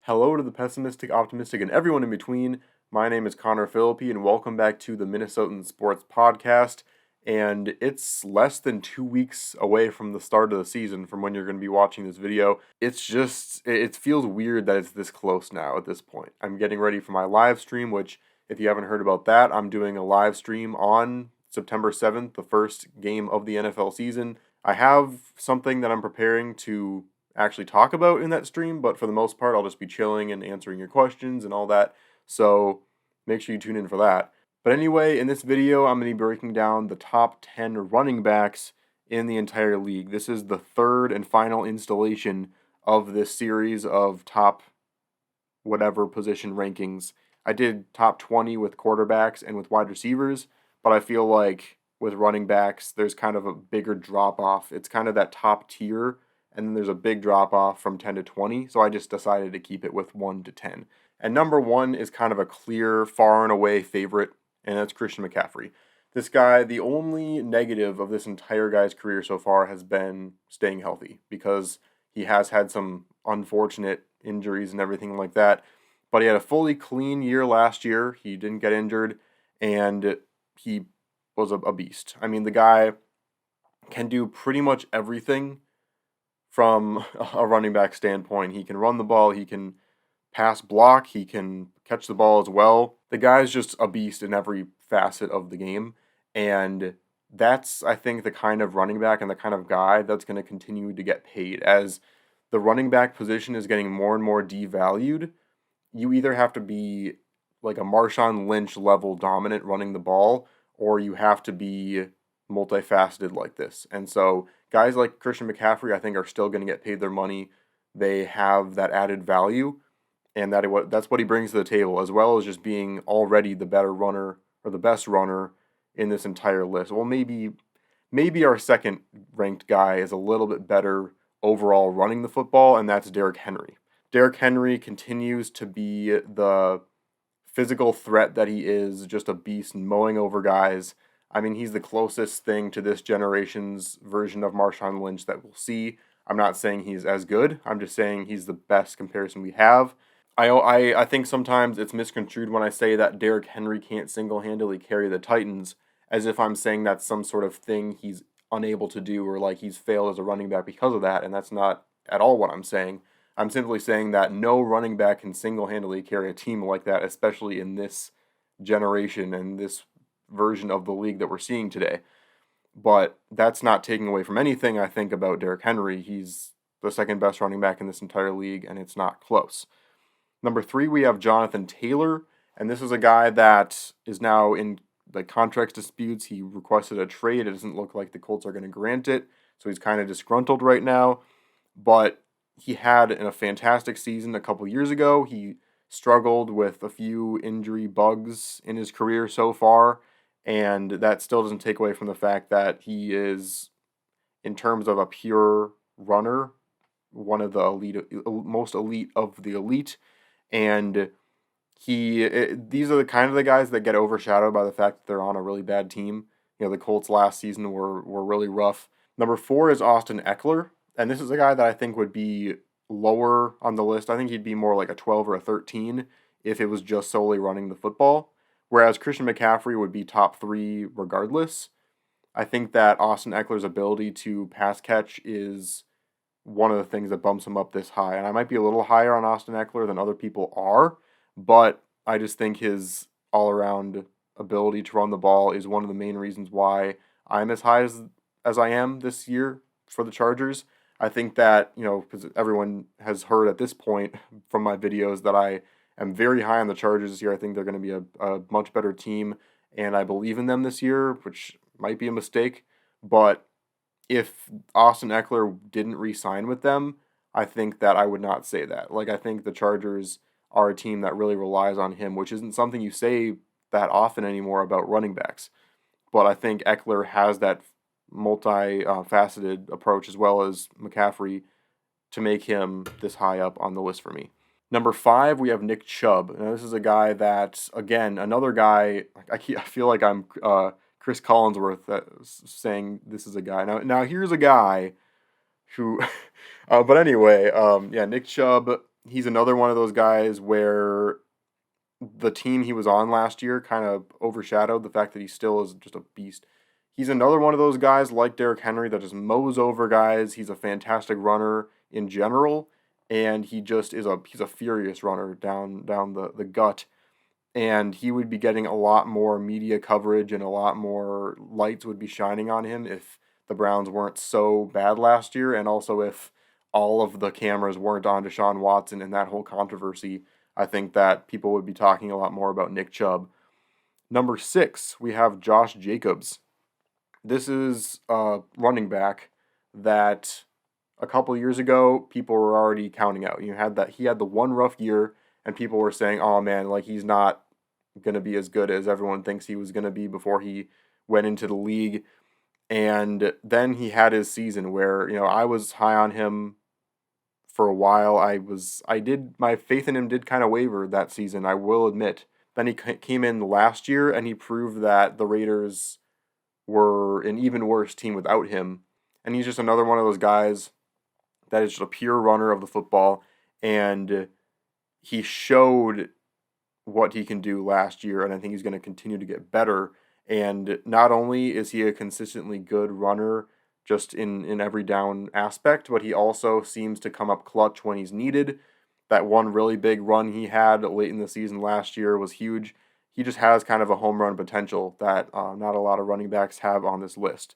Hello to the pessimistic, optimistic, and everyone in between. My name is Connor Philippi, and welcome back to the Minnesotan Sports Podcast. And it's less than 2 weeks away from the start of the season from when you're going to be watching this video. It feels weird that it's this close now at this point. I'm getting ready for my live stream, which, if you haven't heard about that, I'm doing a live stream on September 7th, the first game of the NFL season. I have something that I'm preparing to actually talk about in that stream, but for the most part, I'll just be chilling and answering your questions and all that. So make sure you tune in for that. But anyway, in this video, I'm going to be breaking down the top 10 running backs in the entire league. This is the third and final installation of this series of top whatever position rankings. I did top 20 with quarterbacks and with wide receivers, but I feel like with running backs, there's kind of a bigger drop off. It's kind of that top tier, and then there's a big drop off from 10 to 20. So I just decided to keep it with 1 to 10. And number one is kind of a clear, far and away favorite, and that's Christian McCaffrey. This guy, the only negative of this entire guy's career so far has been staying healthy because he has had some unfortunate injuries and everything like that. But he had a fully clean year last year. He didn't get injured, and he was a beast. I mean, the guy can do pretty much everything from a running back standpoint. He can run the ball, he can pass block, he can catch the ball as well. The guy's just a beast in every facet of the game. And that's, I think, the kind of running back and the kind of guy that's going to continue to get paid. As the running back position is getting more and more devalued, you either have to be like a Marshawn Lynch level dominant running the ball, or you have to be multifaceted like this. And so guys like Christian McCaffrey, I think, are still going to get paid their money. They have that added value, and that's what he brings to the table, as well as just being already the better runner or the best runner in this entire list. Well, maybe our second ranked guy is a little bit better overall running the football, and that's Derrick Henry. Derrick Henry continues to be the physical threat that he is, just a beast mowing over guys. I mean, he's the closest thing to this generation's version of Marshawn Lynch that we'll see. I'm not saying he's as good. I'm just saying he's the best comparison we have. I think sometimes it's misconstrued when I say that Derrick Henry can't single-handedly carry the Titans, as if I'm saying that's some sort of thing he's unable to do or like he's failed as a running back because of that, and that's not at all what I'm saying. I'm simply saying that no running back can single-handedly carry a team like that, especially in this generation and this version of the league that we're seeing today. But that's not taking away from anything I think about Derrick Henry. He's the second best running back in this entire league, and it's not close. Number three, we have Jonathan Taylor, and this is a guy that is now in the contract disputes. He requested a trade. It doesn't look like the Colts are going to grant it, so he's kind of disgruntled right now. But he had a fantastic season a couple years ago. He struggled with a few injury bugs in his career so far, and that still doesn't take away from the fact that he is, in terms of a pure runner, one of the most elite of the elite. And these are the kind of the guys that get overshadowed by the fact that they're on a really bad team. You know, the Colts last season were really rough. Number four is Austin Eckler, and this is a guy that I think would be lower on the list. I think he'd be more like a 12 or a 13 if it was just solely running the football, whereas Christian McCaffrey would be top 3 regardless. I think that Austin Eckler's ability to pass catch is one of the things that bumps him up this high. And I might be a little higher on Austin Eckler than other people are, but I just think his all-around ability to run the ball is one of the main reasons why I'm as high as I am this year for the Chargers. I think that, because everyone has heard at this point from my videos that I am very high on the Chargers this year. I think they're going to be a much better team, and I believe in them this year, which might be a mistake. But if Austin Eckler didn't re-sign with them, I think that I would not say that. Like, I think the Chargers are a team that really relies on him, which isn't something you say that often anymore about running backs. But I think Eckler has that multi-faceted approach as well as McCaffrey to make him this high up on the list for me. Number 5, we have Nick Chubb. Now, this is a guy that, again, another guy, I feel like I'm Chris Collinsworth saying this is a guy. Now here's a guy who, but anyway, Nick Chubb, he's another one of those guys where the team he was on last year kind of overshadowed the fact that he still is just a beast. He's another one of those guys like Derrick Henry that just mows over guys. He's a fantastic runner in general, and he's a furious runner down the gut. And he would be getting a lot more media coverage and a lot more lights would be shining on him if the Browns weren't so bad last year, and also if all of the cameras weren't on Deshaun Watson and that whole controversy. I think that people would be talking a lot more about Nick Chubb. Number 6, we have Josh Jacobs. This is a running back that a couple years ago people were already counting out. He had the one rough year, and people were saying, "Oh man, like he's not going to be as good as everyone thinks he was going to be before he went into the league." And then he had his season where, I was high on him for a while. My faith in him did kind of waver that season, I will admit. Then he came in last year and he proved that the Raiders were an even worse team without him. And he's just another one of those guys that is just a pure runner of the football. And he showed what he can do last year, and I think he's going to continue to get better. And not only is he a consistently good runner just in every down aspect, but he also seems to come up clutch when he's needed. That one really big run he had late in the season last year was huge. He just has kind of a home run potential that not a lot of running backs have on this list.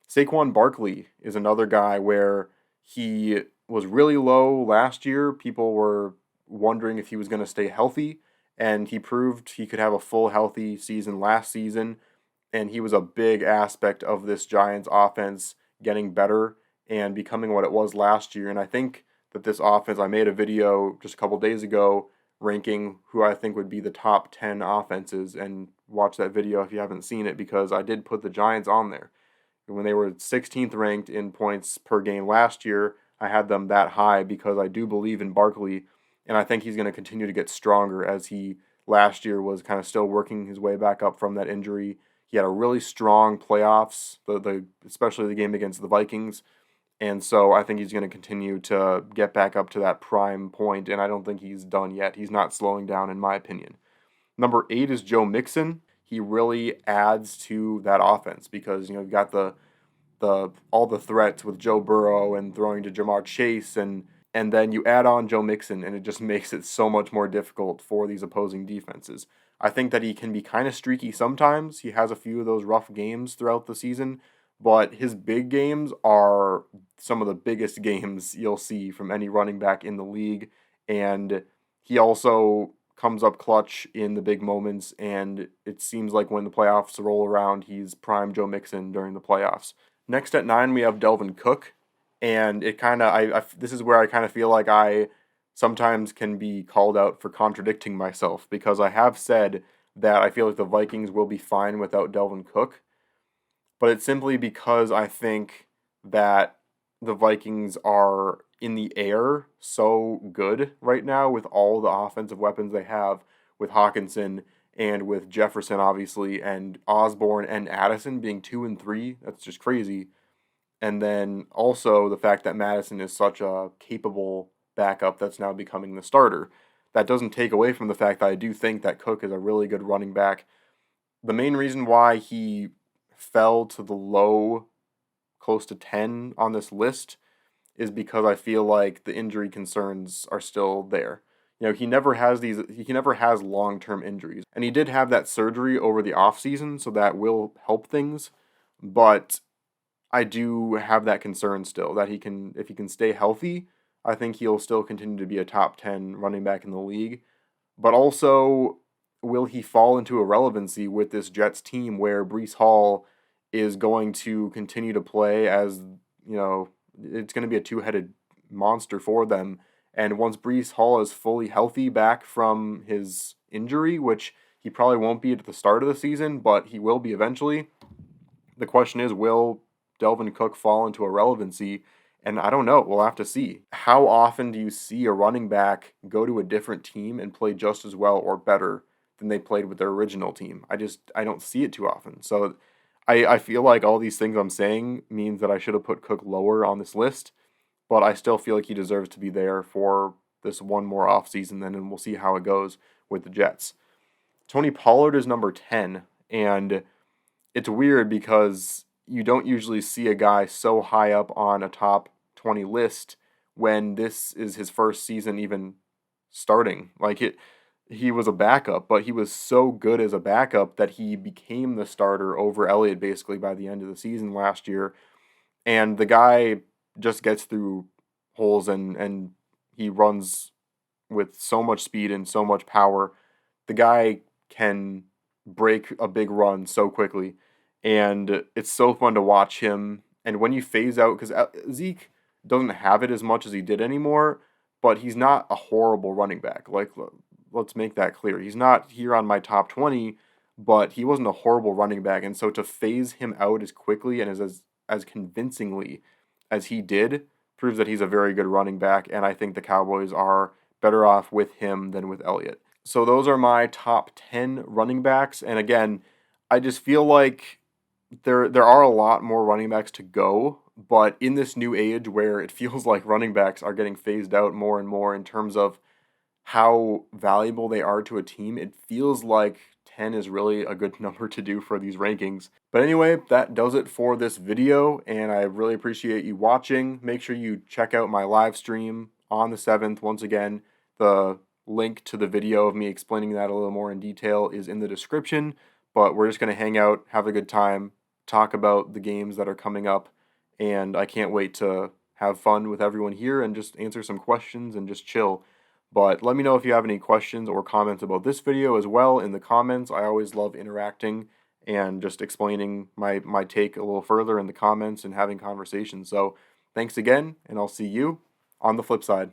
Saquon Barkley is another guy where he was really low last year. People were wondering if he was going to stay healthy, and he proved he could have a full healthy season last season, and he was a big aspect of this Giants offense getting better and becoming what it was last year. And I think that this offense, I made a video just a couple days ago ranking who I think would be the top 10 offenses, and watch that video if you haven't seen it, because I did put the Giants on there. When they were 16th ranked in points per game last year, I had them that high because I do believe in Barkley, and I think he's going to continue to get stronger, as he last year was kind of still working his way back up from that injury. He had a really strong playoffs, especially the game against the Vikings, and so I think he's going to continue to get back up to that prime point, and I don't think he's done yet. He's not slowing down, in my opinion. Number 8 is Joe Mixon. He really adds to that offense because you've got the all the threats with Joe Burrow and throwing to Jamar Chase, and then you add on Joe Mixon, and it just makes it so much more difficult for these opposing defenses. I think that he can be kind of streaky sometimes. He has a few of those rough games throughout the season, but his big games are some of the biggest games you'll see from any running back in the league, and he also comes up clutch in the big moments, and it seems like when the playoffs roll around, he's prime Joe Mixon during the playoffs. Next at 9, we have Delvin Cook, and it kind of this is where I kind of feel like I sometimes can be called out for contradicting myself, because I have said that I feel like the Vikings will be fine without Delvin Cook, but it's simply because I think that the Vikings are in the air so good right now with all the offensive weapons they have, with Hawkinson and with Jefferson, obviously, and Osborne and Addison being 2 and 3. That's just crazy. And then also the fact that Madison is such a capable backup that's now becoming the starter. That doesn't take away from the fact that I do think that Cook is a really good running back. The main reason why he fell to the low, close to 10 on this list, is because I feel like the injury concerns are still there. He never has long-term injuries. And he did have that surgery over the offseason, so that will help things. But I do have that concern still that if he can stay healthy, I think he'll still continue to be a top 10 running back in the league. But also, will he fall into irrelevancy with this Jets team where Breece Hall is going to continue to play as, it's going to be a two-headed monster for them. And once Breece Hall is fully healthy back from his injury, which he probably won't be at the start of the season, but he will be eventually, the question is, will Delvin Cook fall into irrelevancy? And I don't know. We'll have to see. How often do you see a running back go to a different team and play just as well or better than they played with their original team? I don't see it too often. So I feel like all these things I'm saying means that I should have put Cook lower on this list, but I still feel like he deserves to be there for this one more offseason then, and we'll see how it goes with the Jets. Tony Pollard is number 10, and it's weird because you don't usually see a guy so high up on a top 20 list when this is his first season even starting. He was a backup, but he was so good as a backup that he became the starter over Elliott basically by the end of the season last year. And the guy just gets through holes and he runs with so much speed and so much power. The guy can break a big run so quickly, and it's so fun to watch him. And when you phase out, because Zeke doesn't have it as much as he did anymore, but he's not a horrible running back. Let's make that clear. He's not here on my top 20, but he wasn't a horrible running back. And so to phase him out as quickly and as convincingly as he did proves that he's a very good running back, and I think the Cowboys are better off with him than with Elliott. So those are my top 10 running backs, and again, I just feel like there are a lot more running backs to go, but in this new age where it feels like running backs are getting phased out more and more in terms of how valuable they are to a team, it feels like 10 is really a good number to do for these rankings. But anyway, that does it for this video, and I really appreciate you watching. Make sure you check out my live stream on the 7th. Once again, the link to the video of me explaining that a little more in detail is in the description, but we're just going to hang out, have a good time, talk about the games that are coming up, and I can't wait to have fun with everyone here and just answer some questions and just chill. But let me know if you have any questions or comments about this video as well in the comments. I always love interacting and just explaining my take a little further in the comments and having conversations. So thanks again, and I'll see you on the flip side.